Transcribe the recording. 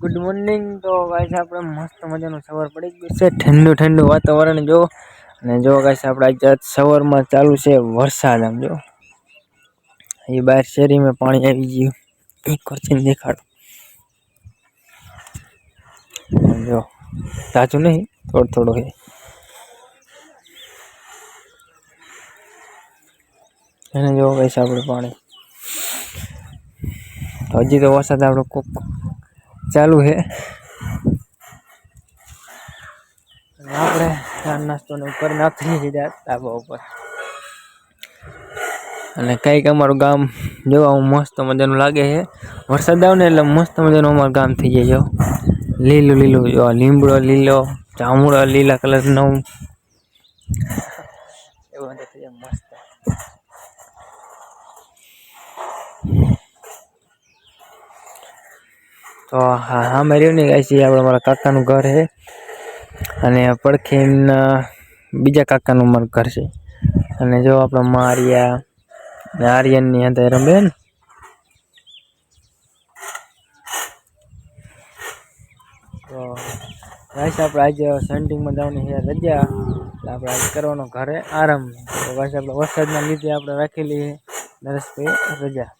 Good morning. તો guys આપણે મસ્ત મજાનું સવાર પડી ગયું છે, ઠંડુ ઠંડુ વાતાવરણ જો। અને જો ગાઈસ આપણે આજ સવારમાં ચાલુ છે વરસાદ। આમ જો એ બહાર શેરીમાં પાણી આવી ગયું, એક વચ્ચે દેખાડો જો તાજુ નહીં, થોડો થોડો હે। અને જો ગાઈસ આપણે પાણી હજી તો વરસાદ આપણો કોક ચાલુ છે। આપણે ચા નાસ્તો ને ઉપર નાખી દીધા ધાબા ઉપર। અને કઈક અમારું ગામ જોવા મસ્ત મજાનું લાગે છે। વરસાદ આવે ને એટલે મસ્ત મજાનું અમારું ગામ થઈ જાય। જો લીલું લીલું, જો લીમડો લીલો, જામુડા લીલા કલર નો એવું થઈ મસ્ત। તો હા મેર્યું ને ગાઈસ, આપણે મારા કાકાનું ઘર છે। અને પડખે બીજા કાકાનું મારું ઘર છે। અને જો આપણા મારિયા આર્યન ની અંદર રમે ને, તો ગાઈસ આપણે આજે સેન્ટિંગમાં જવાની છે રજા। આપણે આજ કરવાનો ઘરે આરામ। તો ગાઈસ આપણે વરસાદના લીધે આપણે રાખેલી નરેશભાઈ રજા।